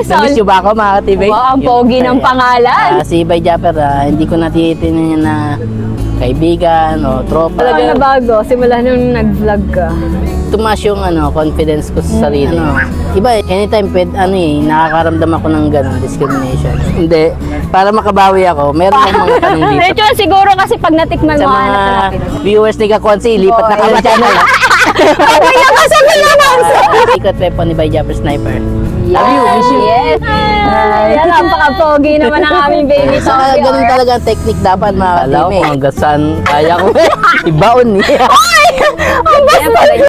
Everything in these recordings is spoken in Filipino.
Namiss nyo ba ako mga ka-teammate? Wow, ang pogi ng pangalan. Si Bay Japper, hindi ko natitinan niya na kaibigan o tropa. Talaga na bago, simula nung nag-vlog ka. Tumaas yung confidence ko sa sarili. Iba, anytime nakakaramdam ako ng discrimination. Hindi, para makabawi ako, meron akong mga tanong dito. Rachel, siguro kasi pag natikman Sa mo, mga hanap na natin. viewers ni Kakonsi, lipat na kami channel. Okay na ka sa Secret weapon ni Bay Japper Sniper. Love you, miss you. Yes. Yan, napaka-pogi naman ang aming baby. Saka ganun talaga ang technique dapat mga ka-teammate. Hanggang saan kaya ko ibaon niya.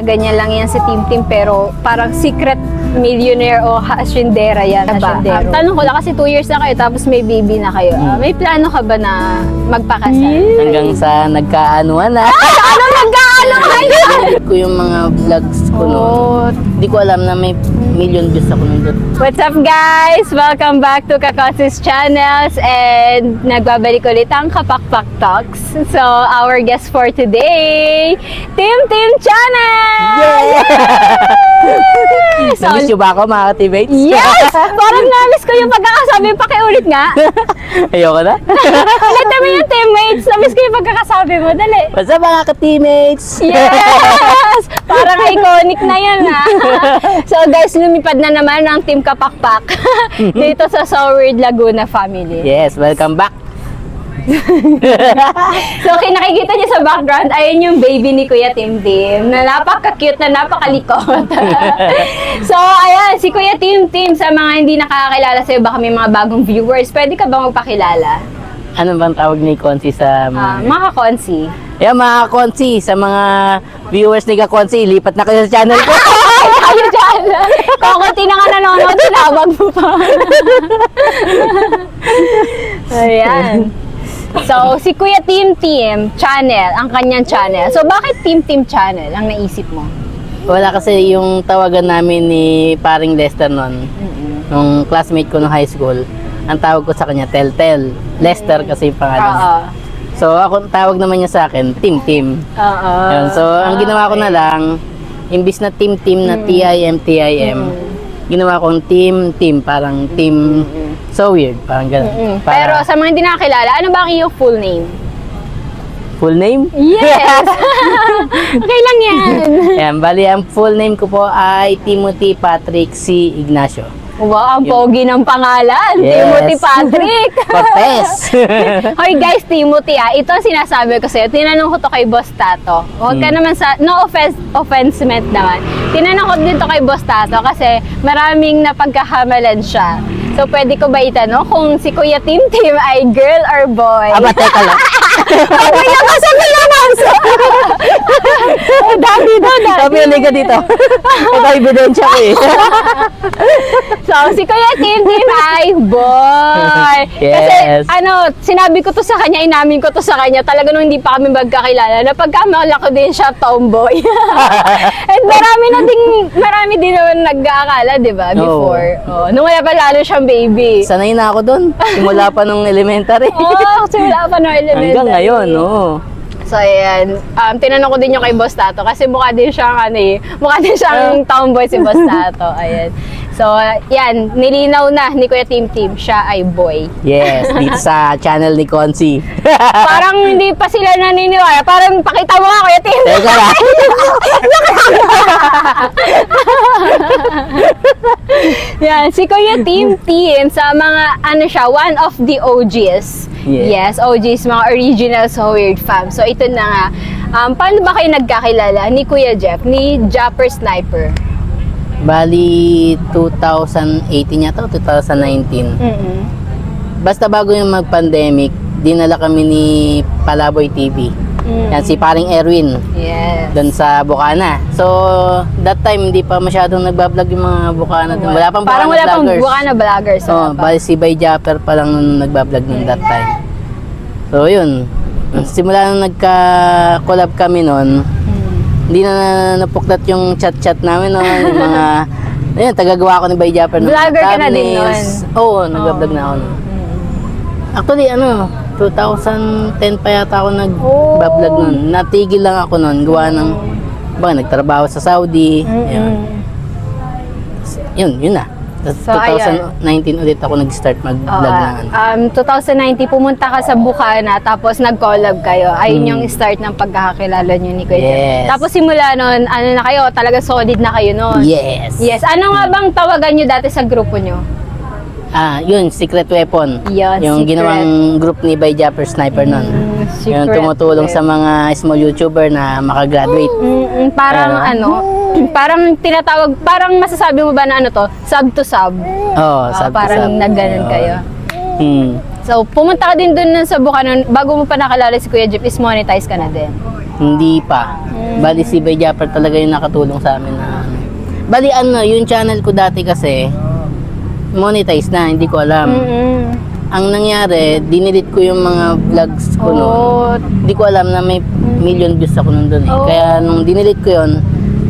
Ganyan lang yan sa team pero parang secret millionaire o hasyendera yan. Hasyendero. Tanong ko lang kasi 2 years na kayo tapos may baby na kayo. May plano ka ba na magpakasal? Hanggang sa nagkaanuhan na. Ano nagkaano kayo? Ko yung mga vlogs ko noon. Hindi ko alam na may million views ako nandun. What's up guys? Welcome back to Kakosi's Channels and nagbabalik ulit ang Kapakpak Talks. So, our guest for today, Team Channel! Yeah! Namiss nyo ba ako mga ka-teammates? Yes! Parang namiss ko yung pagkakasabi. Pakiulit nga. Ayoko na. Ulit mo yung teammates. Namiss ko yung pagkakasabi mo. Dali. What's up mga ka-teammates? Yes! Parang iconic na yan ha. So guys, lumipad na naman ang Team Kapakpak dito sa So Weird Laguna family. Yes, welcome back. So nakikita niyo sa background, ayun yung baby ni Kuya Tim na napaka-cute na napakalikot. So ayan, si Kuya Tim, sa mga hindi nakakakilala sa'yo, baka may mga bagong viewers, pwede ka ba magpakilala? Ano bang tawag ni Konsi sa mga... Mga konsi. Yeah, mga Konsi, sa mga viewers ni Kakonsi, lipat na kayo sa channel ko. Tayo dyan. Kung kunti na nga nanonood, tinawag mo pa. Ayan. So, si Kuya Tim channel, ang kanyang channel. So, bakit Tim channel ang naisip mo? Wala kasi yung tawagan namin ni paring Lester noon. Nung classmate ko nung high school, ang tawag ko sa kanya, Tel. Lester kasi yung pangalan niya. So, ako tawag naman niya sa akin, Tim. Yun. So, ang ginawa ko na lang, imbis na Tim na TIM, ginawa kong Tim, parang Team So Weird, parang gano'n. Pero sa mga hindi nakakilala, ano ba ang iyong full name? Full name? Yes! Okay lang yan. Ayan, bali, ang full name ko po ay Timothy Patrick C. Ignacio. Wow, ang pogi ng pangalan. Yes. Timothy Patrick. Cortez. Hoy guys, Timothy ito ang sinasabi ko sa'yo. Tinanong ko to kay Boss Tato. Huwag ka naman no offensement naman. Tinanong ko din to kay Boss Tato kasi maraming napagkahamalan siya. So, pwede ko ba itanong kung si Kuya Tim ay girl or boy? Aba, teka lang. Okay na ka sa Pilipinas! Dami daw. Sabi ulit ka dito. Pagka-ebidensya ko eh. So, si Kuya Tim ay boy. Yes. Kasi, sinabi ko to sa kanya, inamin ko to sa kanya, talaga nung hindi pa kami magkakilala, na pagkamala ko din siya tomboy. And marami din naman nag-aakala, di ba, before. Oh, nung wala pa lalo siyang baby. Sanay na ako doon. Simula pa nung elementary. Simula pa nung elementary. Hanggang ngayon, oo. So, ayan. Tinanong ko din yung kay Boss Tato kasi mukha din siyang tomboy si Boss Tato. Ayan. So, yan. Nilinaw na ni Kuya Tim. Siya ay boy. Yes, dito sa channel ni Konsi. Parang hindi pa sila naniniwala. Parang pakita mo nga, Kuya Tim. Teka lang. Yan. Si Kuya Tim sa mga, one of the OGs. Yeah. Yes, OGs, mga original So Weird fam. So, ito na nga. Paano ba kayo nagkakilala ni Kuya Jeff, ni Japper Sniper? Bali, 2018 yata o 2019. Basta bago yung mag-pandemic, dinala kami ni Palaboy TV. Yan, si paring Erwin. Yes. Doon sa Bukana. So, that time, hindi pa masyadong nagbablog yung mga Bukana doon. Wala pang Parang Bukana wala pang vloggers. Bukana vloggers. Bali si Bay Japper pa lang nung nagbablog nung that time. So, yun. Simula nung nagka-collab kami noon, hindi na napuklat yung chat-chat namin noon. Yung mga, ayun, tagagawa ko ni Bay Japper. Vlogger ka na din noon? Oo, nag-vlog na ako noon. Actually, 2010 pa yata ako nag-vlog noon. Natigil lang ako noon, gawa ng, nagtrabaho sa Saudi. Yun na. So, 2019 ulit ako nag-start mag-vlog na. 2019, pumunta ka sa Bukana, tapos nag-collab kayo. Ayun yung start ng pagkakakilala nyo ni Kuya Jeff. Yes. Tapos simula nun, ano na kayo, talaga solid na kayo nun. Yes. Yes. Ano nga bang tawagan nyo dati sa grupo nyo? Yun, Secret Weapon. Yun, yung Secret. ginawang group ni By Japper Sniper nun. Yung Secret tumutulong sa Weapon. mga small YouTuber na makagraduate. Parang parang tinatawag, parang masasabi mo ba na ano to, sub to sub? Oo, sub to Parang sub. nagganon Oo. kayo. So, Hmm. pumunta ka din dun sa Bukana, bago mo pa nakalala si Kuya Jeff, is monetize ka na din. Hindi pa. Bali si By Japper talaga yung nakatulong sa amin na ano. Bali yung channel ko dati kasi monetize na, hindi ko alam. Ang nangyari, dinilit ko yung mga vlogs ko noon. Hindi ko alam na may million views ako nun doon eh. Kaya nung dinilit ko yun,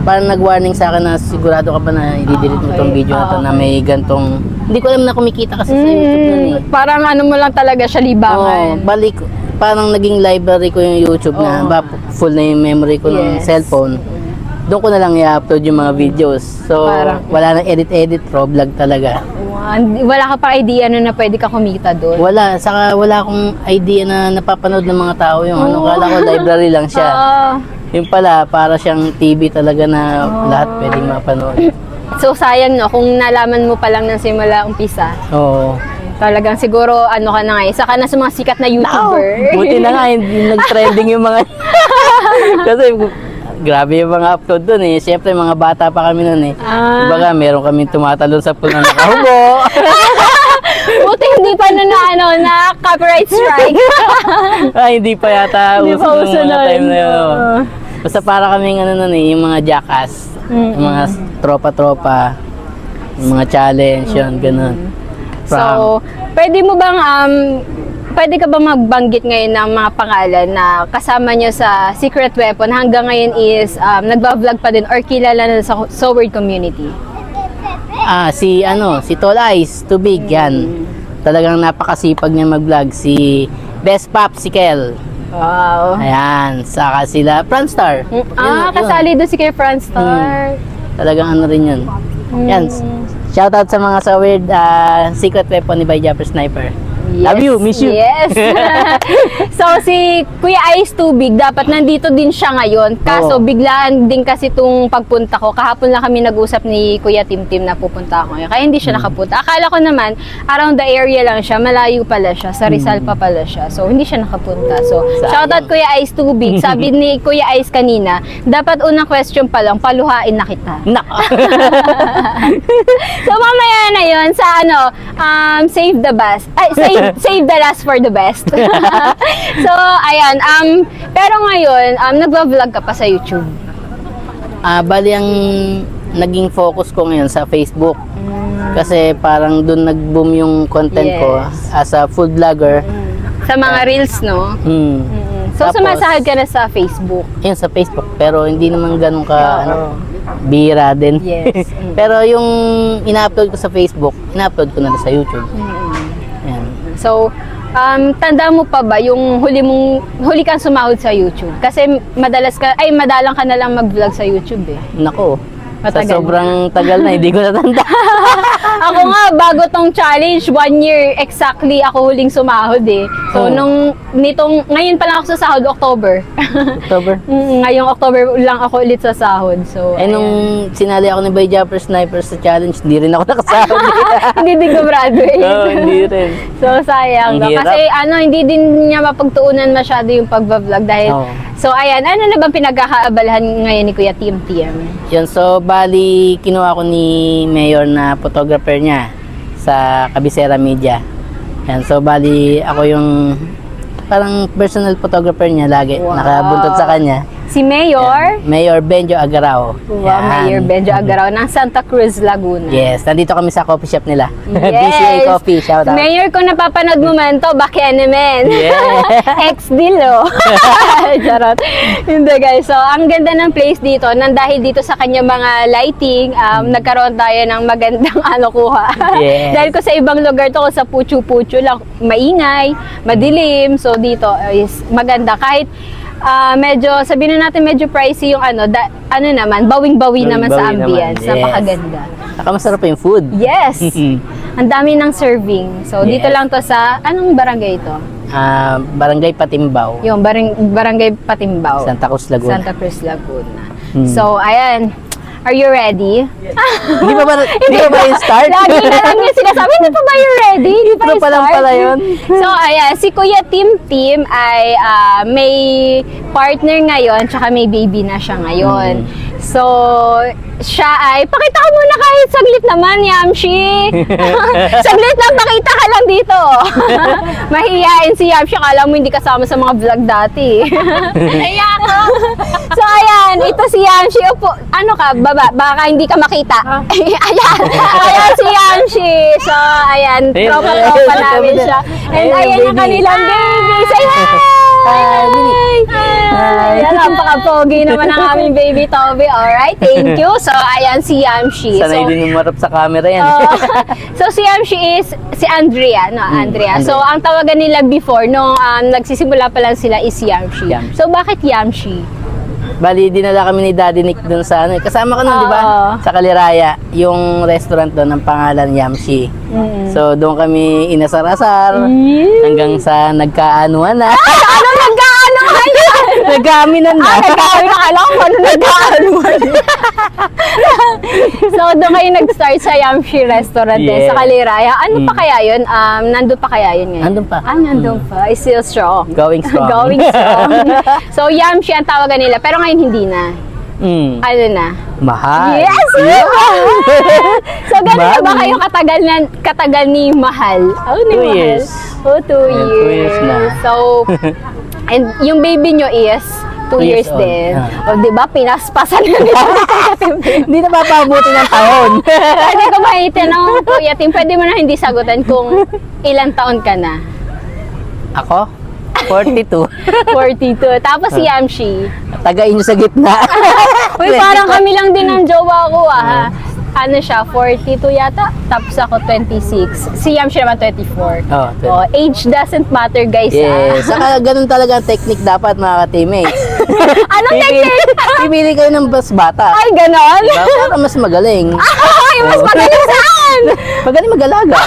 parang nag-warning sa akin na sigurado ka ba na i-delete mo tong video na to na may gantong... Hindi ko alam na kumikita kasi sa YouTube nun eh. Parang ano mo lang talaga siya, libangan. Balik, parang naging library ko yung YouTube na full na yung memory ko ng cellphone. Doon ko na lang i-upload yung mga videos. So, wala nang edit-edit, pro vlog talaga. Wala ka pa idea na pwede ka kumita doon? Wala, saka wala akong idea na napapanood ng mga tao yung kala ko library lang siya. Yung pala, para siyang TV talaga na lahat pwedeng mapanood. So sayang no, kung nalaman mo pa lang ng simula umpisa. Oo. Talagang siguro ano ka na nga, isa ka na sa mga sikat na YouTuber. Buti na nga, hindi nag-trending yung mga... Kasi grabe yung mga upload dun eh. Siyempre, mga bata pa kami nun eh. Baga, meron kami tumatalon sa pool na nakahubo. Buti hindi pa na copyright strike. Ay, hindi pa yata Hindi uso pa nung uso mga nun. time na yun. Basta para kaming nun eh, yung mga jackass. Yung mga tropa-tropa. Yung mga challenge, yun, ganun. So, pwede mo bang pwede ka ba magbanggit ngayon ng mga pangalan na kasama nyo sa Secret Weapon hanggang ngayon is nagba-vlog pa din or kilala na sa So Weird community? Si Tall Eyes, Too Big, yan. Talagang napakasipag niya mag-vlog. Si Best Popsicle. Wow. Ayan, saka sila Franstar. Kasali doon si Kuya Franstar. Talagang ano rin yun. Yan. Shoutout sa mga sa weird Secret Weapon ni By Japper Sniper. Love you, miss you. Yes. So, si Kuya Ice Tubig, dapat nandito din siya ngayon. Kaso, biglaan din kasi itong pagpunta ko. Kahapon lang kami nag-usap ni Kuya Tim na pupunta ako ngayon. Kaya hindi siya nakapunta. Akala ko naman, around the area lang siya. Malayo pala siya. Sa Rizal pa pala siya. So, hindi siya nakapunta. So, shoutout Kuya Ice Tubig. Sabi ni Kuya Ice kanina, dapat unang question pa lang, paluhain na kita. So, mamaya na yun sa save the best. Ay, save the last for the best. So, ayan. Pero ngayon, nagva-vlog ka pa sa YouTube. Bali ang naging focus ko ngayon sa Facebook. Kasi parang doon nag-boom yung content ko as a food vlogger. Sa mga reels, no? So, Tapos, sumasahod ka na sa Facebook. Yun, sa Facebook. Pero hindi naman ganun ka, bira din. Yes. Pero yung ina-upload ko sa Facebook, ina-upload ko na sa YouTube. Ayan. So, tanda mo pa ba yung huli kang sumahod sa YouTube? Kasi madalang ka na lang mag-vlog sa YouTube eh. Nako, Matagal sa sobrang tagal na, hindi ko natanda. Ako nga, bago tong challenge, 1 year exactly ako huling sumahod eh. So, ngayon pa lang ako sa sahod, October. October. Ngayong October lang ako ulit sa sahod. So, Nung sinali ako ni By Japper Sniper sa challenge, hindi rin ako nakasahod. hindi din ko graduate. Oo, hindi rin. So, sayang. Ang hirap. Kasi hindi din niya mapagtuunan masyado yung pagbablog dahil so, ayan, ano na bang pinagkakaabalahan ngayon ni Kuya Tim? Yun, so bali kinuha ko ni Mayor na photographer niya sa Cabecera Media. Yan, so bali ako yung parang personal photographer niya lagi. Nakabuntot sa kanya. Si Mayor? Yan, Mayor Benjo Agarao. Wow, Yan. Mayor Benjo Agarao ng Santa Cruz, Laguna. Yes, nandito kami sa coffee shop nila. Yes. BCA Coffee, shout out. Mayor, kung napapanood mo man to, Bakenemen. Yeah. Ex-dilo. Charot. Hindi guys, so ang ganda ng place dito, nang dahil dito sa kanya mga lighting, nagkaroon tayo ng magandang kuha. Yes. Dahil ko sa ibang lugar to, sa pucho-pucho lang, maingay, madilim, so dito is maganda. Kahit medyo, sabihin na natin medyo pricey yung naman, bawing-bawi naman sa ambience. Yes. Napakaganda. Saka masarap yung food. Yes! Ang dami ng serving. So, dito Yes. lang to sa, anong barangay ito? Barangay Patimbaw, Yung barangay Patimbaw. Santa Cruz, Laguna. Santa Cruz, Laguna. So, ayan. Are you ready? Hindi pa ba yung start? Lagi na lang yung sinasabi, hindi pa ba you ready? Hindi pa Intro yung pa lang start? pala yun. So, ayan, si Kuya Tim ay may partner ngayon, tsaka may baby na siya ngayon. So, siya ay, pakita ka muna kahit saglit naman, Yamshi. Saglit lang, pakita ka lang dito. Mahihiyain si Yamshi, kala mo hindi kasama sa mga vlog dati. Ayan ako. So, ayan, ito si Yamshi. Upo, ano ka, baba, baka hindi ka makita. Ayan si Yamshi. So, ayan, tropa-tropa namin siya. And ayan yung kanilang baby. Say hi! Hi! Ayan, napaka-pogi naman ang aming baby Toby. Alright, thank you. So, ayan si Yamshi. Sanay din umarap sa camera yan. So, si Yamshi is si Andrea, no? Andrea. So, ang tawagan nila before, nung nagsisimula pa lang sila is Yamshi. Yamshi. So, bakit Yamshi? Bali, dinala kami ni Daddy Nick dun sa ano. Kasama ka nun, di ba? Oo. Sa Kaliraya, yung restaurant doon, ang pangalan Yamshi. So, doon kami inasar-asar hanggang sa nagkaanuhan na. Ano nagkaano kayo? Nagkaaminan na. Nagkaano na kala ko ano nagkaano. So, doon kayo nag-start sa Yamshi restaurant Yes. sa Kaliraya. Ano pa kaya yun? Nandun pa kaya yun ngayon? Nandun pa. Nandun pa. It's still strong. Going strong. Going strong. So, Yamshi ang tawagan nila. Pero ngayon hindi na. Ano na? Mahal. Yes! So, ganun na ba Mami. kayo katagal ni Mahal? Oh, ni 2 Mahal. years. Oh, 2 Ayan, 2 years years. na. So, and yung baby nyo is 2 years old. din. Ah. O, di ba? Pinaspasan na nila. Hindi na papabuti ng taon. Pwede ko maitanong, Kuya Tim, pwede mo na hindi sagutan kung ilang taon ka na? Ako? 42. 42. Tapos si Yamshi. Tagain nyo sa gitna. Uy, parang kami lang din ng jowa ko Ano siya, 42 yata? Tapos ako 26. Si Yamshi naman 24. Oh, Age doesn't matter, guys. yes. Saka ganun talaga ang technique dapat, mga ka-teammates. Anong technique? Pipili kayo ng mas bata. Ay, ganon? Diba? Para mas magaling. Ay, mas magaling saan? Magaling mag-alaga.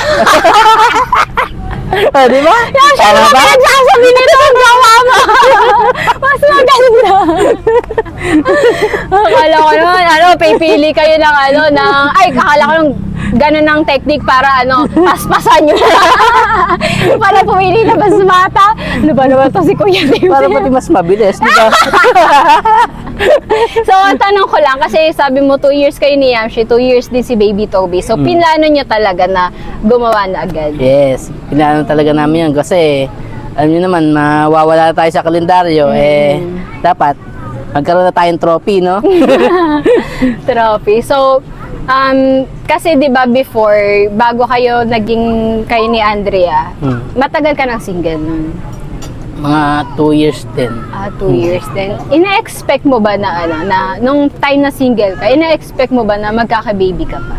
Di ba? Yung siya naman pinagsasabi nito ang jowa mo. Mas maganda. Akala ko naman, pipili kayo ng kakala ko ng ganun ng technique para paspasan nyo. Para pumili na mas bata. Ano ba naman to si Kuya Tim? Para pati mas mabilis, di ba? So, ang tanong ko lang, kasi sabi mo 2 years kayo ni Yamshi, 2 years din si Baby Toby. So, pinlano nyo talaga na gumawa na agad? Yes. Pinano talaga namin yun kasi alam nyo naman, mawawala na tayo sa kalendaryo. Dapat magkaroon na tayong trophy, no? Trophy. So, kasi 'di ba before bago kayo kayo ni Andrea, matagal ka ng single nun. Mga 2 years din. 2 years din. Ina-expect mo ba na nung time na single ka, ina-expect mo ba na magkaka-baby ka pa?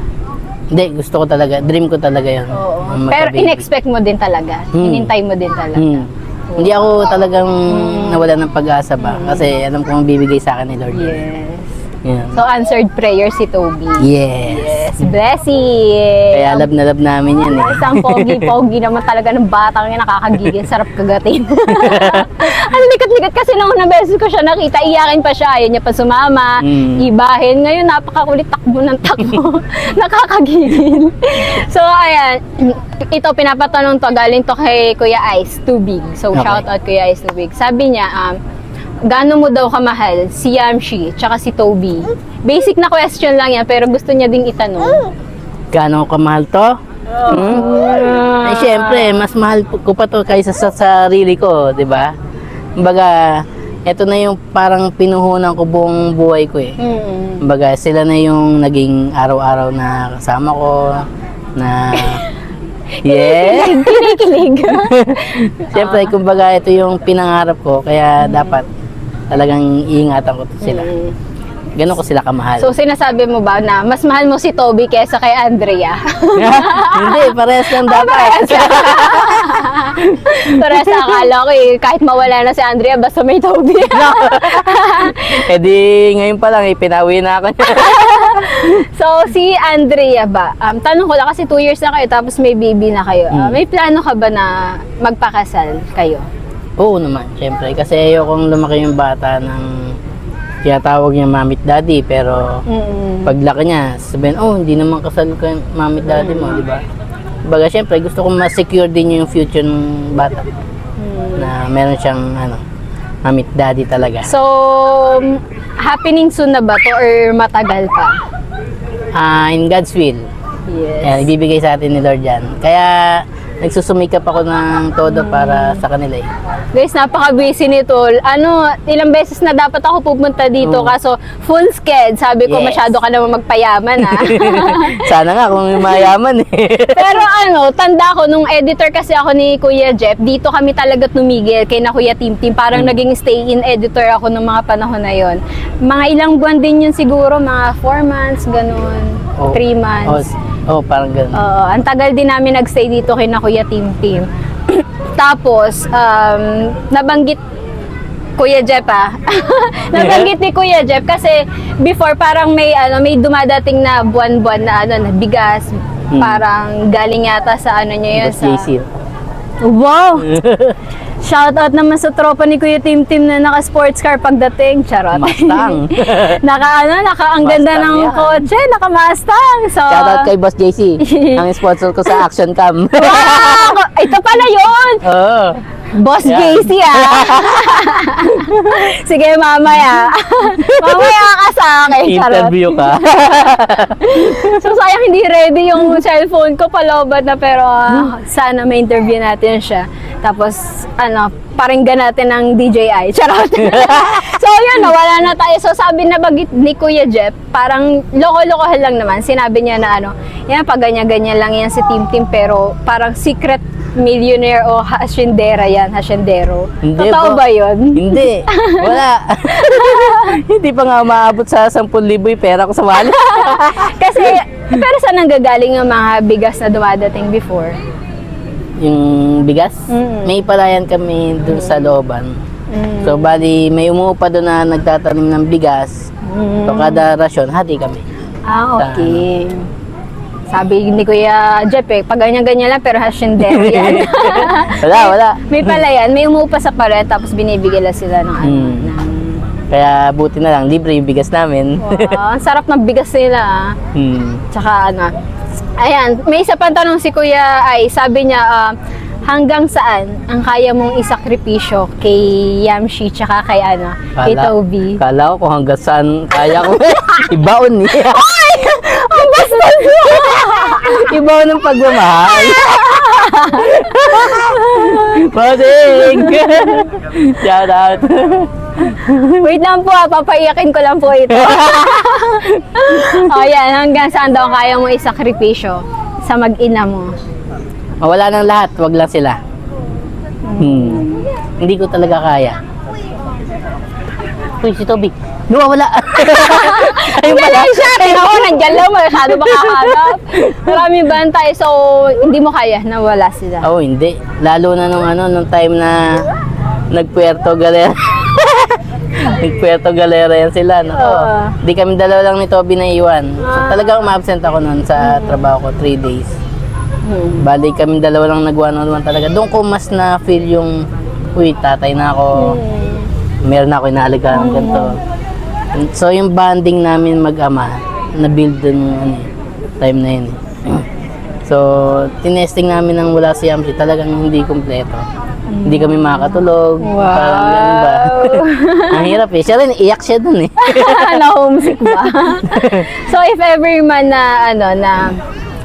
Hindi, gusto ko talaga. Dream ko talaga yun. ang Pero magka-baby. in-expect mo din talaga. Inintay mo din talaga. Hindi ako talagang nawala ng pag-asa ba. Kasi alam kong bibigay sa akin ni Lord. Yes. Yan. So, answered prayer si Toby. Yes. Blessing! Kaya love na love namin yan eh. Isang pogi-pogi naman talaga ng batang yan, nakakagigil, sarap kagatin. Ang likat-likat kasi nung unang beses ko siya nakita, iyakin pa siya, ayaw niya pa sumama, ibahin. Ngayon, napakakulit, takbo ng takbo. Nakakagigil. So, ayan, ito pinapatanong to, galing to kay Kuya Ice, Too Big. So, Okay. shout out Kuya Ice, Too Big. Sabi niya, gaano mo daw kamahal si Yamshi tsaka si Toby? Basic na question lang yan, pero gusto niya ding itanong. Gaano ko kamahal to? Ay, syempre, mas mahal ko pa to kaysa sa sarili ko, di ba? Kumbaga, eto na yung parang pinuhunan ko buong buhay ko eh. Kumbaga, sila na yung naging araw-araw na kasama ko, na... Yes! Kinikilig. Siyempre, kumbaga, ito yung pinangarap ko, kaya dapat talagang iingatan ko to sila. Ganun ko sila kamahal. So, sinasabi mo ba na mas mahal mo si Toby kaysa kay Andrea? Hindi, parehas lang dapat. Parehas na akala ko kahit mawala na si Andrea, basta may Toby. Eh di, ngayon pa lang, pinawi na ako niya. So, si Andrea ba? Tanong ko lang kasi 2 years na kayo tapos may baby na kayo. May plano ka ba na magpakasal kayo? Oo naman, syempre. Kasi ayokong lumaki yung bata ng tinatawag niya mamit daddy. Pero paglaki niya, sabihin, oh, hindi naman kasal ko yung mamit daddy mo, di ba? Baga, syempre, gusto kong ma-secure din yung future ng bata. Na meron siyang, mamit daddy talaga. So, happening soon na ba to or matagal pa? In God's will. Yes. Ayan, ibibigay sa atin ni Lord yan. Kaya, nagsusumikap ako ng todo para sa kanila eh. Guys, napaka-busy nito. Ilang beses na dapat ako pupunta dito kaso full sked. Sabi ko, Yes. masyado ka naman magpayaman ha. Sana nga kung mayaman eh. Pero tanda ko, nung editor kasi ako ni Kuya Jeff, dito kami talaga tumigil kay na Kuya Tim Tim. Parang naging stay-in editor ako nung mga panahon na yon. Mga ilang buwan din yun siguro, mga 4 months, ganun, 3 months. Parang ganun. Ang tagal din namin nagstay dito kay na Kuya Tim Tim. Tapos, nabanggit Kuya Jeff nabanggit ni Kuya Jeff kasi before parang may dumadating na buwan-buwan na bigas. Parang galing yata sa niya yun. Boss JC. Wow! Shoutout naman sa tropa ni Kuya Tim Tim na naka-sports car pagdating. Charot. Mustang. Ang ganda Mustang ng yan. kotse. Naka-Mustang. So, Shoutout kay Boss JC. Ang sponsor ko sa Action Cam. wow! Ito pala yun! Oo. Boss Yan. JC Sige, mamaya. Mamaya ka sa akin. Charot. Interview ka. So, sayang hindi ready yung cellphone ko. Palobat na pero sana may interview natin siya. Tapos, paringgan natin ng DJI. Charot. So, yun, nawala na tayo. So, sabi na bagit ni Kuya Jeff, parang loko-lokohan lang naman. Sinabi niya na yan, pag ganyan-ganyan lang yan si Tim Tim, pero parang secret millionaire o hasyendera yan, hasyendero. Hindi Totoo po. ba yun? Hindi. Wala. Hindi pa nga umaabot sa 10,000 yung pera ko sa wallet. Kasi, pero saan nanggagaling yung mga bigas na dumadating before? Yung bigas, may palayan kami dun sa looban. So, bali, may umuupa doon na nagtatanim ng bigas. So, kada rasyon, hati kami. Okay. Sabi ni Kuya Jeff pag ganyan-ganyan lang, pero hasyendero yan. Wala. May palayan, may umuupa sa palet, tapos binibigyan lang sila ng Kaya buti na lang, libre yung bigas namin. Wow, ang sarap ng bigas nila. Tsaka ayan, may isa pang tanong si Kuya ay, sabi niya, hanggang saan ang kaya mong isakripisyo kay Yamshi tsaka kay kay Toby? Kala ko kung hanggang saan kaya ko. Ibaon niya. Ang bastos mo! Ibaon ng pagmamahal. Bading! Shout out. Wait lang po papaiyakin ko lang po ito. Ayan, hanggang saan daw kaya mong isakripisyo sa mag-ina mo? Mawala ng lahat, wag lang sila. Hindi ko talaga kaya. Uy, si Toby. Nawawala. Ayun pala. Ganyan siya! Kaya ako, nandiyan lang, masyado makahanap. Marami bantay, so hindi mo kaya na wala sila. Oo, hindi. Lalo na nung time na nag-Puerto Galera. Nag-Puerto Galera yan sila. Di kami dalawa lang ni Toby na iwan. So, talagang umabsent ako noon sa trabaho ko, 3 days. Bali kami dalawa lang nag-one-on-one talaga. Doon ko mas na-feel yung, uy, tatay na ako. Meron na ako inaalagaan ng ganito. So, yung bonding namin mag-ama, na-build dun time na yun. So, tinesting namin nang wala si Yamshi, talagang hindi kompleto. Hindi kami makakatulog. Wow. Parang ganun ba? Ang hirap eh. Siya rin, iyak siya dun eh. Na-homesick ba? So, if ever man na, na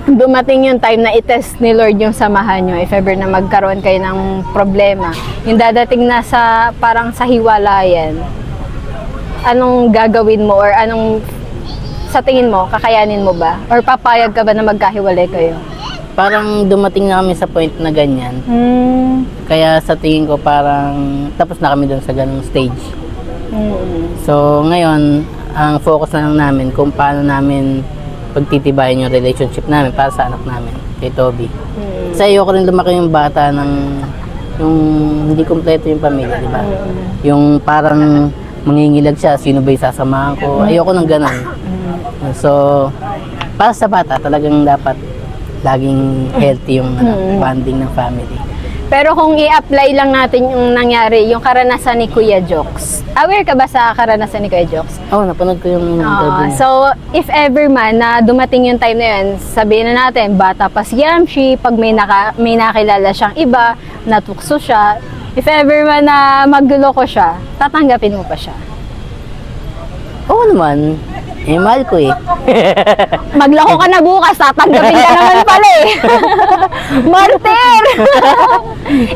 dumating yung time na i-test ni Lord yung samahan nyo, if ever na magkaroon kayo ng problema, yung dadating na sa, parang sa hiwalayan, anong gagawin mo or anong sa tingin mo, kakayanin mo ba? Or papayag ka ba na magkahiwalay kayo? Parang dumating na kami sa point na ganyan. Kaya sa tingin ko parang tapos na kami dun sa ganung stage. So ngayon, ang focus na lang namin kung paano namin pagtitibayin yung relationship namin para sa anak namin, kay Toby. Kasi ayoko rin lumaki yung bata ng yung hindi kompleto yung pamilya, di ba? Yung parang mangingilag siya, sino ba yung sasamahan ko? Ayoko ng ganun. So, para sa bata, talagang dapat laging healthy yung bonding ng family. Pero kung i-apply lang natin yung nangyari, yung karanasan ni Kuya Jokes. Aware ka ba sa karanasan ni Kuya Jokes? Oh, napanood ko yung interview niya. So, if ever man na dumating yung time na yun, sabihin na natin, bata pa si Yamshi, pag may nakilala siyang iba, natukso siya, if ever man na magluloko siya, tatanggapin mo pa siya. Oo naman. Eh, mahal ko eh. Maglako ka na bukas, tatanggapin ka naman pala eh. Martir!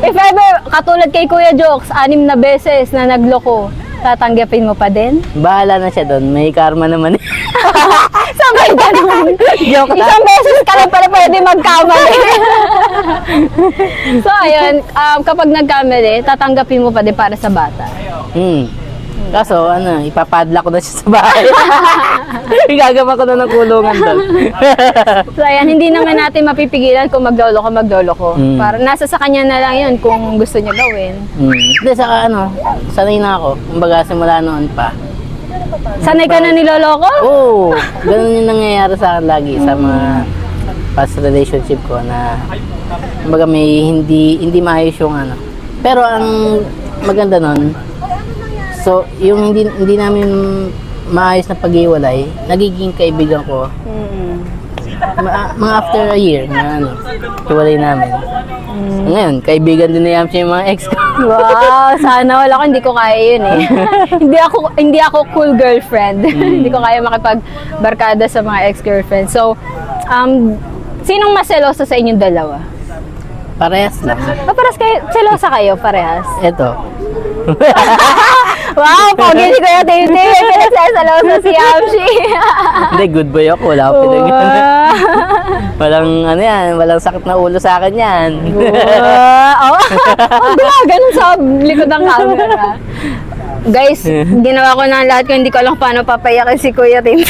If ever, katulad kay Kuya Jokes, 6 na beses na nagloko, tatanggapin mo pa din? Bahala na siya doon. May karma naman. Sabay ka naman. Joke lang. Isang beses ka lang pala pwede magkamali. So, ayun, kapag nagkamali, tatanggapin mo pa din para sa bata. Kaso, ipapadla ko na siya sa bahay. Gagawa ko na ng kulungan doon. So, ayan, hindi naman natin mapipigilan kung maglolo ko. Para nasa sa kanya na lang yun kung gusto niya gawin. Hindi, saka sanay na ako. Kumbaga, simula noon pa. Sanay ka na niloloko? Oo, ganun yung nangyayari sa akin lagi sa mga past relationship ko na kumbaga may hindi maayos yung Pero ang maganda nun, so yung hindi namin maayos na pag-iwalay, nagiging kaibigan ko. Mga after a year na iwalay namin. Ngayon, kaibigan din na yung mga ex ko. Wow, sana wala ko, hindi ko kaya yun eh. hindi ako cool girlfriend. Hindi ko kaya makipagbarkada sa mga ex-girlfriend. So, sinong mas selosa sa inyong dalawa? Parehas lang. Parehas kayo, selosa kayo, parehas. Eto. Wow, pogi si Kuya Titi. Pinagsasalosa si Yamshi. Hindi, good boy ako. Wala ako pinagyan. Walang walang sakit na ulo sa akin yan. Oh, ganun sa likod ng camera. Guys, ginawa ko na lahat ko, hindi ko alam paano papayakin si Kuya Tim.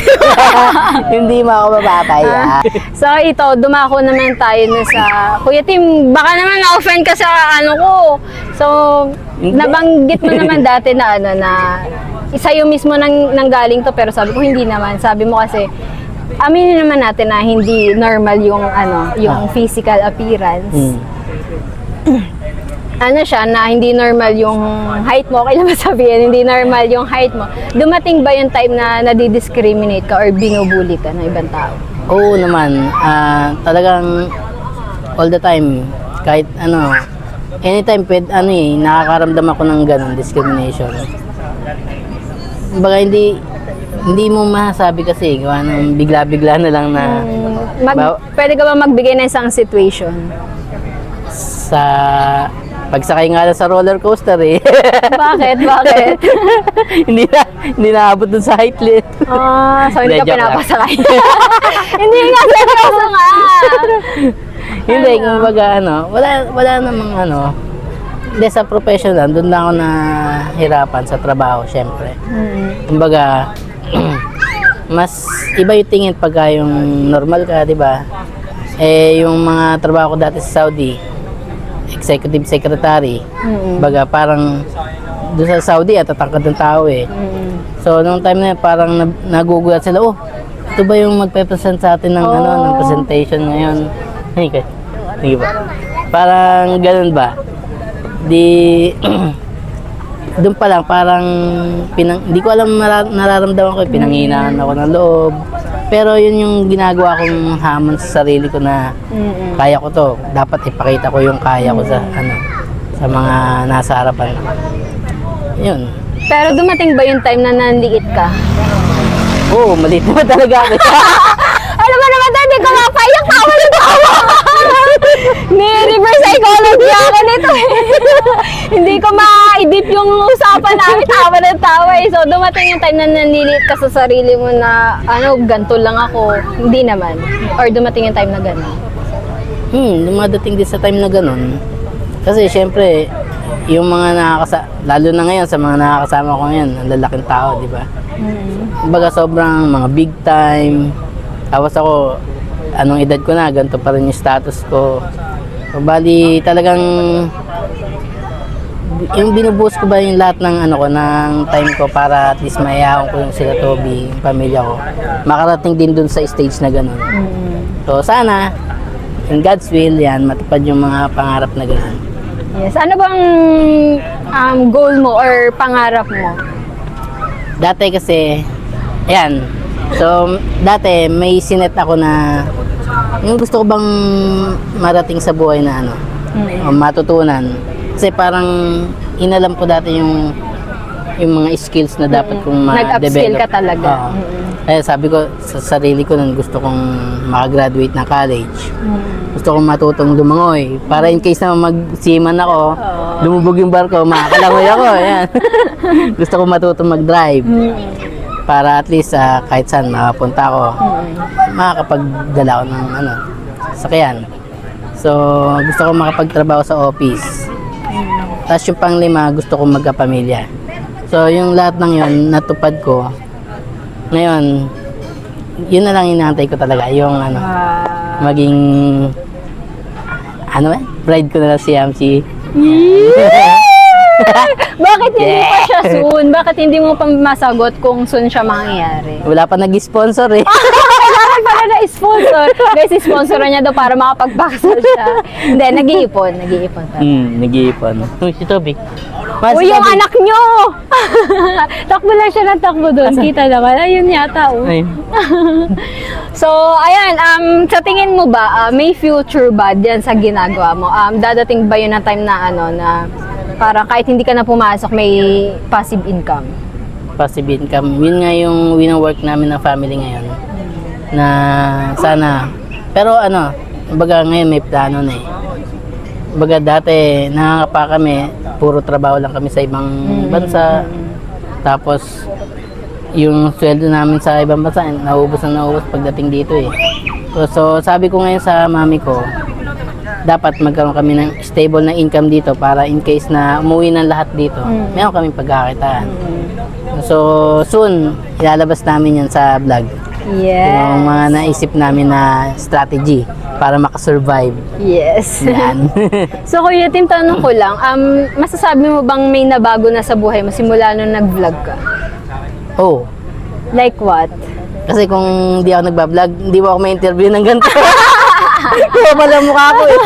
Hindi mo ako mapapaya. So ito, dumako naman tayo na sa Kuya Tim, baka naman na-offend ka sa ko. So, nabanggit mo naman dati na na sa'yo mismo nanggaling to, pero sabi ko hindi naman. Sabi mo kasi, aminin naman natin na hindi normal yung yung physical appearance. Siya na hindi normal yung height mo, kailan ba sabihin, hindi normal yung height mo. Dumating ba yung time na nadi-discriminate ka or binubuli ka ng ibang tao? Oo naman. Talagang all the time, kahit anytime nakakaramdam ako ng ganun, discrimination. Baga hindi mo masabi kasi, gawa ng bigla-bigla na lang na... Pwede ka ba magbigay ng isang situation? Sa pagsakay nga lang sa roller coaster eh. Bakit? hindi naabot dun sa height limit. So hindi ka pinapasakay. Hindi nga, seryoso nga. Hindi, kumbaga wala namang hindi sa professional, doon na ako nahirapan sa trabaho, syempre. Kumbaga, mas iba yung tingin pagka yung normal ka, di ba? Yung mga trabaho ko dati sa Saudi, executive secretary. Baga parang doon sa Saudi tatangkad ng tao eh. So nung time na yun, parang nagugulat sila, ito ba yung magpe-present sa atin ng ng presentation ngayon? Hindi ba? Parang ganun ba? Doon pa lang parang hindi ko alam nararamdaman ko, pinanghinaan ako ng loob. Pero yun yung ginagawa kong hamon sa sarili ko na kaya ko to. Dapat ipakita ko yung kaya ko sa sa mga nasa harapan. Yun. Pero dumating ba yung time na nanliit ka? Oo, maliit naman talaga ako. Alam mo naman tayo, hindi ko mapayak. Tawa na tawa. Ni-reverse psychology ako nito eh. Hindi ko ma-edit yung usapan namin. Tawa na tawa eh. So, dumating yung time na nanliliit ka sa sarili mo na, ganito lang ako. Hindi naman. Or dumating yung time na gano'n. Dumadating din sa time na gano'n. Kasi, syempre, yung mga lalo na ngayon, sa mga nakakasama ko ngayon, ang lalaking tao, di ba? Kumbaga, sobrang mga big time. Tapos ako, anong edad ko na, ganito pa rin yung status ko. So, bali, talagang yung binubuhos ko ba yung lahat ng ano ko, ng time ko para at least mayayaon ko yung sila Toby, yung pamilya ko. Makarating din dun sa stage na gano'n. So sana, in God's will, yan, matupad yung mga pangarap na gano'n. Yes. Ano bang goal mo or pangarap mo? Dati kasi, ayan, so dati may sinet ako na yung gusto ko bang marating sa buhay na ano, o matutunan. Kasi parang inalam ko dati yung mga skills na dapat kong ma-develop. Nag-upskill ka talaga. Oo. Kaya sabi ko sa sarili ko nun, gusto kong makagraduate ng college. Gusto kong matutong lumangoy. Para in case na magsiman ako, lumubog yung barko, makakalangoy ako. Ayan. Gusto kong matutong mag-drive. Para at least kahit saan makapunta ako, makakapagdala ako ng sakyan. So, gusto kong makapagtrabaho sa office. Tapos yung pang-5, gusto kong magkapamilya. So, yung lahat ng yun, natupad ko. Ngayon, yun na lang inaantay ko talaga. Yung maging, bride ko na lang si Yamsi. Bakit hindi pa siya soon? Bakit hindi mo pa masagot kung soon siya mangyayari? Wala pa nag-sponsor eh. Kailangan pala na sponsor. Guys, sponsor niya daw para makapagpakasal siya. Hindi, nag-iipon pa. Nag-iipon. Si Toby. Uy, yung anak nyo! Takbo lang siya ng takbo doon. Kita naman. Ayun yata. Ay. So, ayan. Sa tingin mo ba, may future ba diyan sa ginagawa mo? Dadating ba yun na time na na para kahit hindi ka na pumasok, may passive income? Passive income. Yun nga yung wino-work namin ng family ngayon. Na sana. Pero kumbaga ngayon may plano na eh. Kumbaga dati nakakapa kami, puro trabaho lang kami sa ibang bansa. Tapos yung sweldo namin sa ibang bansa, naubos pagdating dito eh. So sabi ko ngayon sa mami ko, dapat magkaroon kami ng stable na income dito para in case na umuwi ng lahat dito, meron kaming pagkakitaan. So soon, ilalabas namin yan sa vlog. Yes. Yung mga naisip namin na strategy para makasurvive. Yes. Yan. So Kuya Tim, tanong ko lang, masasabi mo bang may nabago na sa buhay mo simula nung nag-vlog ka? Oh, Like what? kasi kung hindi ako nagbablog, hindi mo ako ma-interview ng ganito. Kaya pala mukha ko eh.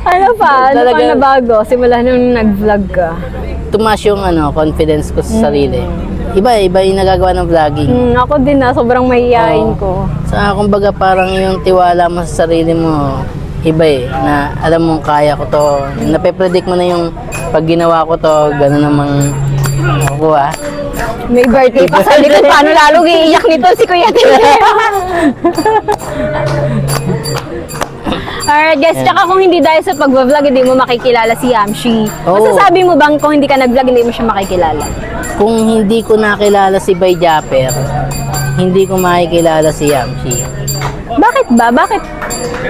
Ano pa? Ano Talaga- pa nabago simula nung nag-vlog ka? Tumaas yung confidence ko sa sarili. Iba yung nagagawa ng vlogging. Ako din sobrang mahihayin Oo. ko. Sa kumbaga parang yung tiwala mo sa sarili mo, iba eh, na alam mong kaya ko to. Nape-predict mo na yung pag ginawa ko to, gano'n namang ako May birthday pa sa likod. Paano lalong iiyak nito si Kuya Tim? Alright guys, tsaka kung hindi dahil sa pag-vlog, hindi mo makikilala si Yamshi. Oo. Masasabi mo bang kung hindi ka nag-vlog, hindi mo siya makikilala? Kung hindi ko nakilala si Bay Japper, hindi ko makikilala si Yamshi. Bakit ba? Bakit?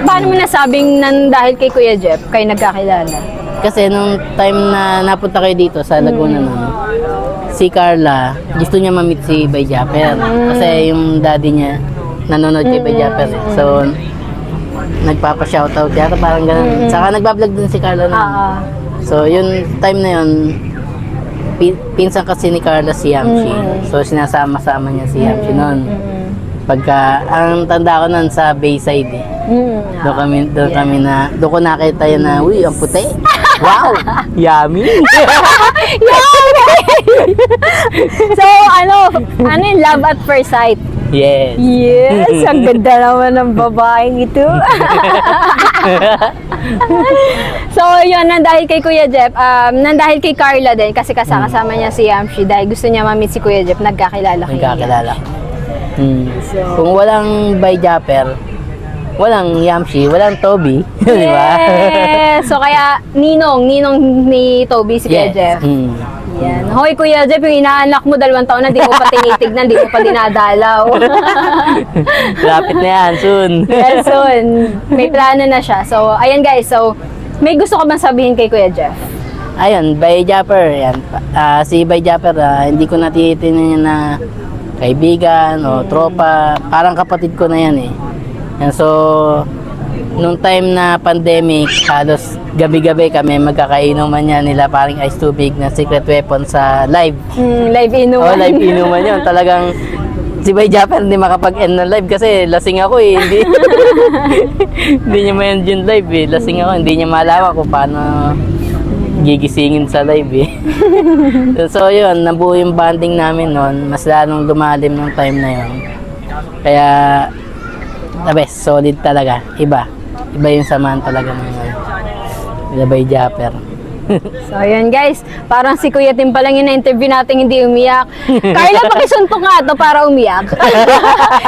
Paano mo nasabing dahil kay Kuya Jeff, kayo nagkakilala? Kasi nung time na napunta kayo dito sa Laguna nun, si Carla, gusto niya ma-meet si Bay Japper. Kasi yung daddy niya, nanonood kay Bay Japper. So, nagpapa-shoutout yata, parang ganun. Saka nagbablog din si Carla nun. So, yun, time na yun, pinsan kasi ni Carla si Yamshi. So, sinasama-sama niya si Yamshi nun. Pagka, ang tanda ko nun sa Bayside eh. Doon ko nakita yun na, uy, ang puti. Wow! Yummy! So, ano yung love at first sight? Yes. Yes, ang ganda naman ng babaeng ito. So, yun, nandahil kay Kuya Jeff, nandahil kay Carla din, kasi kasama niya si Yamshi, dahil gusto niya ma-meet si Kuya Jeff, nagkakilala kayo. Nagkakilala. Kung walang Bay Japper, walang Yamshi, walang Toby. Di ba? Yes! So, kaya, ninong ni Toby si Kuya Jeff. Yan. Hoy, Kuya Jeff, yung inaanak mo, 2 taon na, di mo pa tinitignan, di mo pa dinadalaw. Lapit na yan, soon. Yes, soon. May plano na siya. So, ayan guys. So, may gusto ka bang sabihin kay Kuya Jeff? Ayun, Bay Japper. Yan. Si Bay Japper, hindi ko natitinan niya na kaibigan o tropa. Parang kapatid ko na yan eh. Yan, so, nung time na pandemic, halos gabi-gabi kami magkakainuman niya nila paring Ice Tubig na secret weapon sa live. Live inuman. Oh, live inuman yun. Talagang si Bay Japper hindi makapag-end ng live kasi lasing ako eh. Hindi, hindi niya ma-end yung live eh. Lasing ako. Hindi niya malaman kung paano gigisingin sa live eh. So yun, nabuo yung bonding namin noon. Mas lalong lumalim nung time na yun. Kaya the best, solid talaga. Iba yung samahan talaga ng Bay Japper. So, ayan guys. Parang si Kuya Tim pa lang yung na-interview natin hindi umiyak. Carla, pakisuntok nga to para umiyak.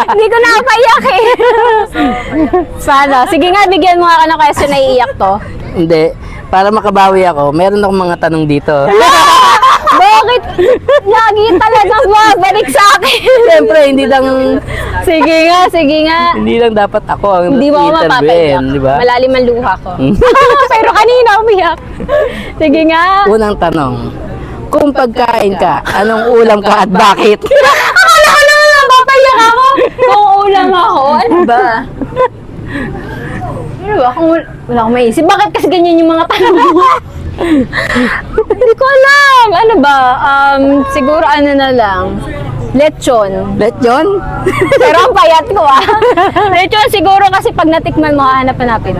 Hindi ko nakapaiyak eh. Sana. Sige nga, bigyan mo nga ka ng question na iiyak to. Hindi. Para makabawi ako, meron akong mga tanong dito. Bakit? Lagi talaga babalik sa akin. Siyempre, hindi lang Sige nga. hindi lang dapat ako ang Hindi mo ako mapapaiyak. di ba? Malalim ang luha ko. Pero kanina umiyak. Sige nga. Unang tanong, kung pagkain ka, anong ulam ka at bakit? Akala ko naman mapapaiyak ako. Kung ulam ako, ano ba? Ano ba? Kung wala akong maisip. Bakit kasi ganyan yung mga tanong mo? Hindi ko alam. Ano ba? Siguro ano na lang. Lechon. Lechon? Pero ang payat ko Lechon siguro kasi pag natikman mo, hahanap-hanapin.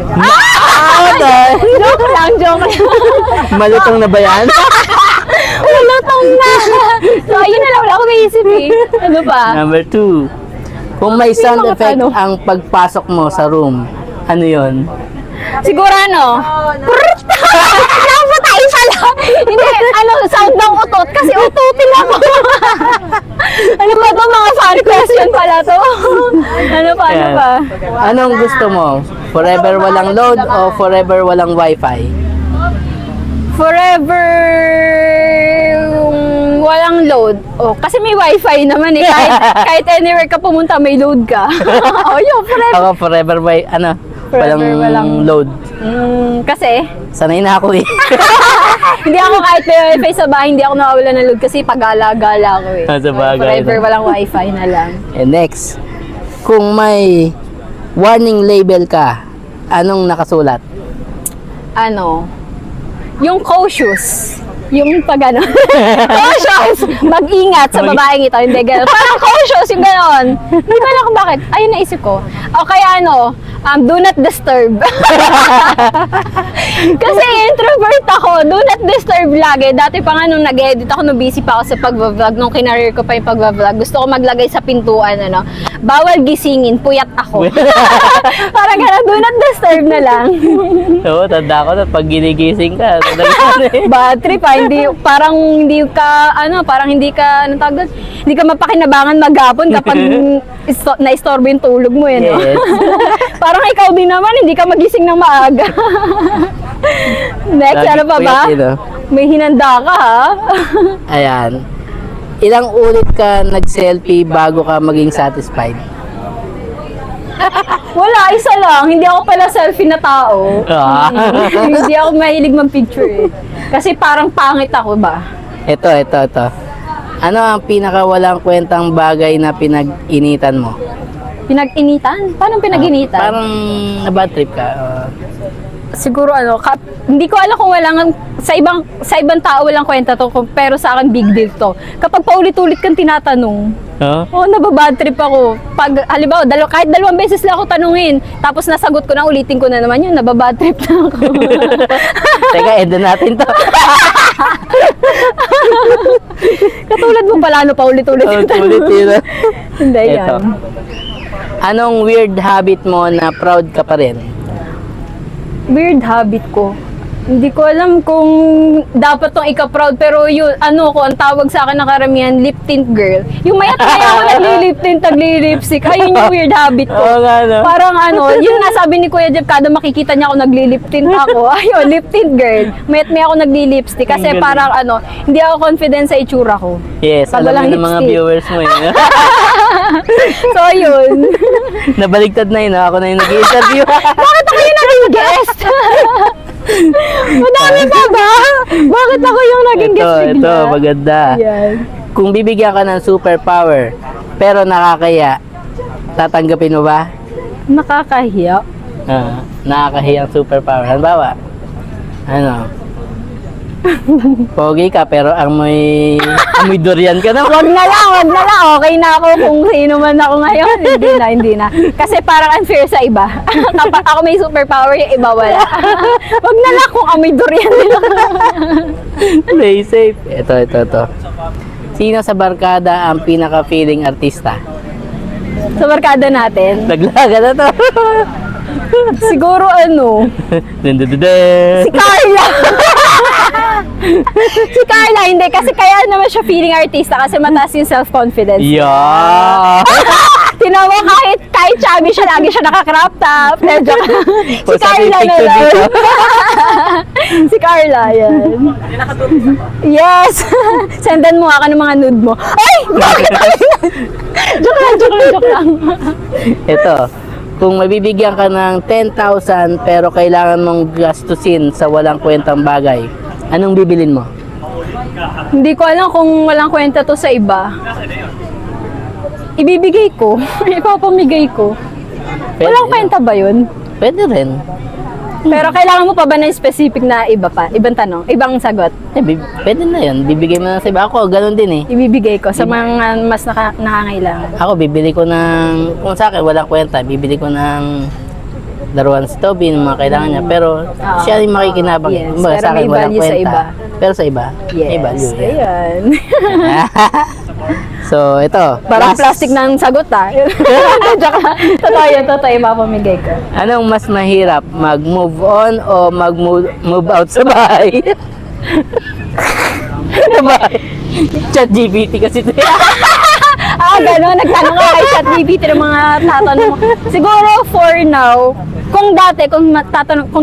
Joke lang. Malutong na ba yan? Malutong na. So, ayun na lang. Wala akong maisip eh. Ano pa? Number 2, kung may sound mga effect tanong. ang pagpasok mo sa room, ano yon? Siguro ano? Napatay pala. Hindi, sound ng utot. Kasi ututin ako. Ano ba to? Mga fan question pala to. Ano pa? Ayan. Anong gusto mo? Forever walang load o forever walang wifi? Forever walang load. Oh, kasi may wifi naman eh. Kahit anywhere ka pumunta, may load ka. Yun, forever. Ako forever Forever walang load. Kasi, Sanay na ako eh. hindi ako kahit may wifi sa bahay, hindi ako nawawala ng load kasi pag-gala-gala ako eh. Sa bagay, Forever no? walang wifi na lang. And next, kung may warning label ka, anong nakasulat? Ano? Yung cautious. Yung pag ano. Cautious! Mag-ingat sa babaeng ito. Hindi gano'n. Parang cautious yung gano'n. Hindi ko alam kung bakit. Ayun naisip ko. O kaya ano, do not disturb. Kasi introvert ako. Do not disturb lagi. Dati pa nga nung nag-edit ako, nung busy pa ako sa pag-vlog, nung kinareer ko pa yung pag-vlog, gusto ko maglagay sa pintuan, ano, bawal gisingin, puyat ako. Parang gano'n, do not disturb na lang. Oo, tanda ko na pag ginigising ka. Bad trip parang hindi ka anong tawag doon? Hindi ka mapakinabangan maghapon kapag na-istorbo yung tulog mo no? Yes. Parang ikaw din naman, hindi ka magising ng maaga. Next, Lagi ano pa ba? puyat, May hinanda ka ha? Ayan. Ilang ulit ka nag-selfie bago ka maging satisfied? Wala, isa lang. Hindi ako pala selfie na tao. Hindi ako mahilig mag-picture eh. Kasi parang pangit ako ba? Ito. Ano ang pinaka walang kwentang bagay na pinag-initan mo? Pinag-initan? Paano pinag-initan? Parang na-bad trip ka. Siguro hindi ko alam kung sa ibang tao walang kwenta to, pero sa akin big deal to. Kapag paulit-ulit kang tinatanong, nababad trip ako. Pag halimbawa, kahit 2 beses lang ako tanungin, tapos nasagot ko na, ulitin ko na naman yun, nababad trip na ako. Teka, end na natin to. Katulad mo pala, paulit-ulit yung tanong. Ulit. Hindi Ito. yan. Anong weird habit mo na proud ka pa rin? Weird habit ko. Hindi ko alam kung dapat tong ika-proud, pero yun, ang tawag sa akin ng karamihan, lip tint girl. Yung mayat-maya ako nagli-lip tint, nagli-lipstick. Ayun yung weird habit ko. Oo nga, no? Parang yung nasabi ni Kuya Jeff, kada makikita niya ako nagli-lip tint ako. Ayun, lip tint girl. Mayat-maya ako nagli-lipstick kasi Ang galing. parang hindi ako confident sa itsura ko. Yes, Pag alam walang mo ng mga lipstick. viewers mo eh. So, yun. Nabaligtad na yun, ako na yung nag-i-interview. Bakit ako yung naging guest? Madami pa ba? Bakit ako yung naging guest bigla? Ito, maganda. Yan. Kung bibigyan ka ng superpower, pero nakakaya, tatanggapin mo ba? Nakakahiya. Nakakahiyang superpower. Halimbawa, ano, pogi ka pero amoy durian ka na. Wag na lang. Okay na ako kung sino man ako ngayon. Hindi na. Kasi parang unfair sa iba. Kapag ako may superpower, yung iba wala. Wag na lang kung amoy durian nila. Play safe. Ito. Sino sa barkada ang pinaka-feeling artista? Sa barkada natin, Naglaga na to. siguro ano, Dun. si Carla. Si Carla, hindi. Kasi kaya naman siya feeling artista kasi mataas yung self-confidence. Yeah. Tinawa kahit chubby siya, lagi siya naka-crop top. Medyo si Post natin Carla yung na picture lang. dito. Si Carla, yan. Yes! Sendan mo ako ng mga nude mo. Ay! Bakit? Joke lang. Ito, kung mabibigyan ka ng 10,000 pero kailangan mong gastusin sa walang kwentang bagay, anong bibilin mo? Hindi ko alam kung walang kwenta to sa iba. Ibibigay ko. Ipapamigay ko. Walang kwenta ba yun? Pwede rin. Pero kailangan mo pa ba ng specific na iba pa? Ibang tanong? Ibang sagot? Pwede na yun. Bibigay mo na sa iba. Ako, ganun din eh. Ibibigay ko sa mga mas nakangailangan. Ako, bibili ko ng, kung sa akin walang kwenta, bibili ko ng laruan si Toby, ng mga kailangan niya. Pero siya yung makikinabang. Yes, Kumbaga, pero sa akin may walang value sa kwenta. iba. Pero sa iba, may Yes, value. Yeah. ayan. So, ito. Parang last. plastic ng sagot ah. Joke lang. Totoo, ipapamigay ko. Anong mas mahirap, mag-move on o mag-move out sa bahay? Sa bahay. Chat GPT kasi ito. Gano'n. Nagtanong ka kay ChatGPT ng mga tatanong mo. Siguro for now, kung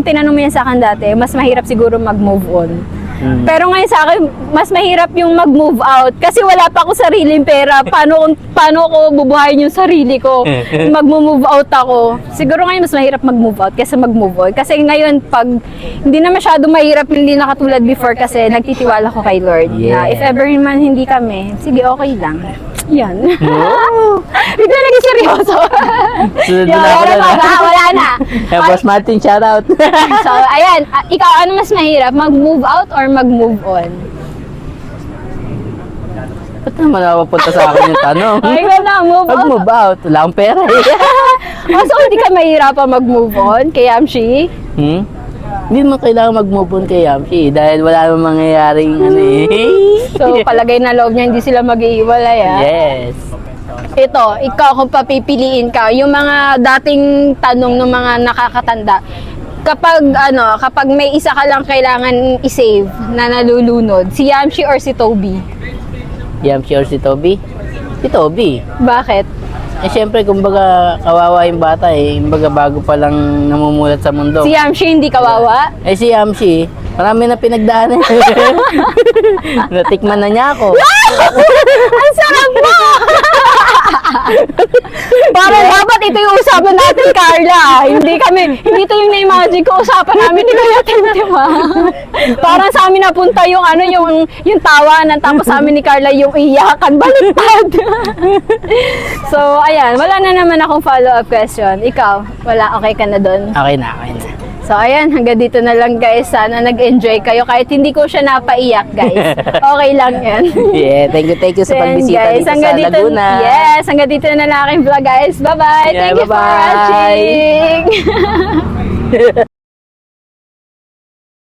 tinanong mo yan sa akin dati, mas mahirap siguro mag-move on. Pero ngayon sa akin, mas mahirap yung mag-move out kasi wala pa ako sariling pera. Paano ko bubuhayin yung sarili ko? Mag-move out ako. Siguro ngayon mas mahirap mag-move out kaysa mag-move on. Kasi ngayon, pag hindi na masyado mahirap, hindi na katulad before kasi nagtitiwala ko kay Lord. Na if ever man hindi kami, sige, okay lang. Yan. Bigla naging seryoso. Sunod na ako na. Wala na. Boss Martin, shout out. So, ayan. Ikaw, ano mas mahirap? Mag-move out or mag-move on? Ba't naman napapunta sa akin yung tanong? Ay, na, move out. Mag-move out. Wala akong pera eh. So, hindi ka mahirapan mag-move on kay Yamshi? Hindi naman kailangan mag-move on kay Yamshi dahil wala namang mangyayaring ano eh. So, palagay na loob niya, hindi sila mag-iiwalay, ah. Yes. Ito, ikaw kung papipiliin ka, yung mga dating tanong ng mga nakakatanda, kapag may isa ka lang kailangan i-save na nalulunod, si Yamshi or si Toby? Yamshi or si Toby? Si Toby. Bakit? Eh syempre, kumbaga kawawa yung bata eh. Kumbaga bago pa lang namumulat sa mundo. Si Yamshi hindi kawawa? Eh si Yamshi, marami na pinagdaanan. Natikman na niya ako. Ang sarap mo! Parang dapat ito yung usapan natin, Carla. Hindi ito yung na-imagine ko usapan namin ni Kuya Timtim, ha? Parang sa amin napunta yung yung tawanan, tapos sa amin ni Carla yung iyakan. Baliktad! So, ayan. Wala na naman akong follow-up question. Ikaw, wala? Okay ka na doon? Okay na. So, ayan, hanggang dito na lang guys. Sana nag-enjoy kayo. Kahit hindi ko siya napaiyak, guys. Okay lang yan. Yeah, thank you sa Then, pagbisita guys, dito hanggang sa Laguna. Yes, hanggang dito na lang aking vlog, guys. Bye-bye. Yeah, Thank you for bye-bye. watching.